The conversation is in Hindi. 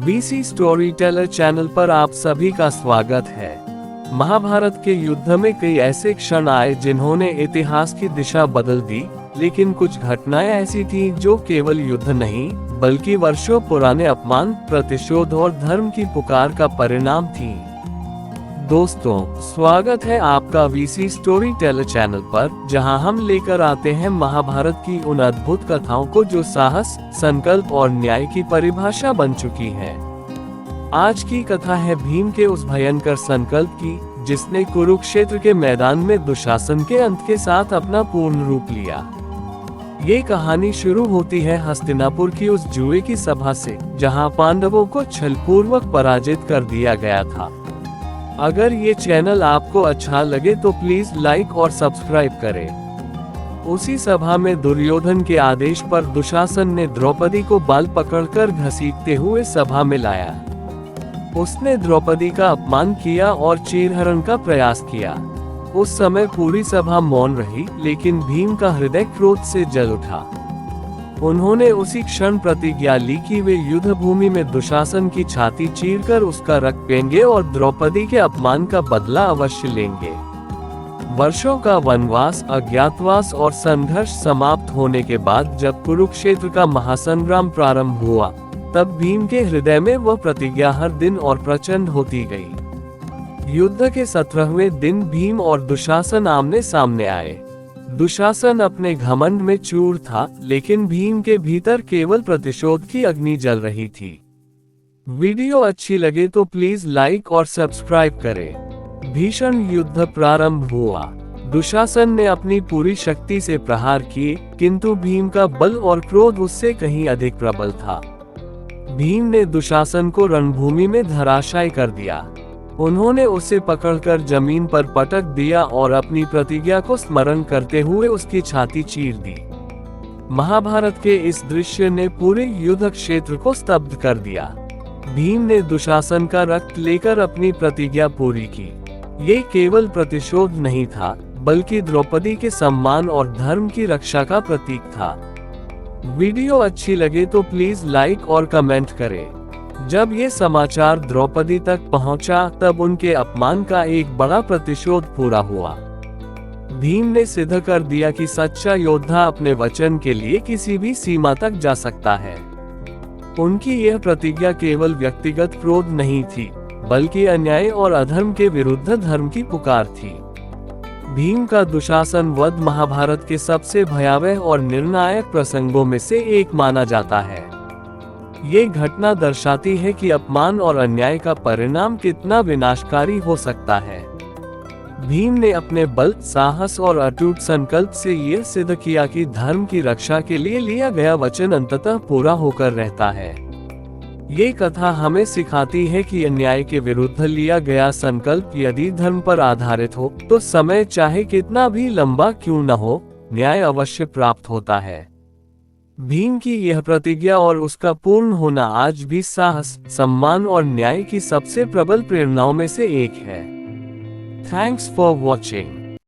वीसी स्टोरी टेलर चैनल पर आप सभी का स्वागत है। महाभारत के युद्ध में कई ऐसे क्षण आए जिन्होंने इतिहास की दिशा बदल दी, लेकिन कुछ घटनाएं ऐसी थीं जो केवल युद्ध नहीं बल्कि वर्षों पुराने अपमान, प्रतिशोध और धर्म की पुकार का परिणाम थीं। दोस्तों, स्वागत है आपका वीसी स्टोरी टेलर चैनल पर, जहां हम लेकर आते हैं महाभारत की उन अद्भुत कथाओं को जो साहस, संकल्प और न्याय की परिभाषा बन चुकी है। आज की कथा है भीम के उस भयंकर संकल्प की, जिसने कुरुक्षेत्र के मैदान में दुशासन के अंत के साथ अपना पूर्ण रूप लिया। ये कहानी शुरू होती है हस्तिनापुर की उस जुए की सभा से, जहां पांडवों को छलपूर्वक पराजित कर दिया गया था। अगर ये चैनल आपको अच्छा लगे तो प्लीज लाइक और सब्सक्राइब करें। उसी सभा में दुर्योधन के आदेश पर दुशासन ने द्रौपदी को बाल पकड़कर घसीटते हुए सभा में लाया। उसने द्रौपदी का अपमान किया और चीरहरण का प्रयास किया। उस समय पूरी सभा मौन रही, लेकिन भीम का हृदय क्रोध से जल उठा। उन्होंने उसी क्षण प्रतिज्ञा ली कि वे युद्ध भूमि में दुशासन की छाती चीरकर उसका रक्त पीएंगे और द्रौपदी के अपमान का बदला अवश्य लेंगे। वर्षों का वनवास, अज्ञातवास और संघर्ष समाप्त होने के बाद जब कुरुक्षेत्र का महासंग्राम प्रारंभ हुआ, तब भीम के हृदय में वह प्रतिज्ञा हर दिन और प्रचंड होती गई। युद्ध के 17वें दिन भीम और दुशासन आमने सामने आए। दुशासन अपने घमंड में चूर था, लेकिन भीम के भीतर केवल प्रतिशोध की अग्नि जल रही थी। वीडियो अच्छी लगे तो प्लीज लाइक और सब्सक्राइब करें। भीषण युद्ध प्रारंभ हुआ। दुशासन ने अपनी पूरी शक्ति से प्रहार किए, किंतु भीम का बल और क्रोध उससे कहीं अधिक प्रबल था। भीम ने दुशासन को रणभूमि में धराशायी कर दिया। उन्होंने उसे पकड़कर जमीन पर पटक दिया और अपनी प्रतिज्ञा को स्मरण करते हुए उसकी छाती चीर दी। महाभारत के इस दृश्य ने पूरे युद्ध क्षेत्र को स्तब्ध कर दिया। भीम ने दुशासन का रक्त लेकर अपनी प्रतिज्ञा पूरी की। ये केवल प्रतिशोध नहीं था, बल्कि द्रौपदी के सम्मान और धर्म की रक्षा का प्रतीक था। वीडियो अच्छी लगे तो प्लीज लाइक और कमेंट करें। जब ये समाचार द्रौपदी तक पहुंचा, तब उनके अपमान का एक बड़ा प्रतिशोध पूरा हुआ। भीम ने सिद्ध कर दिया कि सच्चा योद्धा अपने वचन के लिए किसी भी सीमा तक जा सकता है। उनकी यह प्रतिज्ञा केवल व्यक्तिगत क्रोध नहीं थी, बल्कि अन्याय और अधर्म के विरुद्ध धर्म की पुकार थी। भीम का दुशासन वध महाभारत के सबसे भयावह और निर्णायक प्रसंगों में से एक माना जाता है। ये घटना दर्शाती है कि अपमान और अन्याय का परिणाम कितना विनाशकारी हो सकता है। भीम ने अपने बल, साहस और अटूट संकल्प से यह सिद्ध किया कि धर्म की रक्षा के लिए लिया गया वचन अंततः पूरा होकर रहता है। ये कथा हमें सिखाती है कि अन्याय के विरुद्ध लिया गया संकल्प यदि धर्म पर आधारित हो, तो समय चाहे कितना भी लंबा क्यों न हो, न्याय अवश्य प्राप्त होता है। भीम की यह प्रतिज्ञा और उसका पूर्ण होना आज भी साहस, सम्मान और न्याय की सबसे प्रबल प्रेरणाओं में से एक है। Thanks for watching.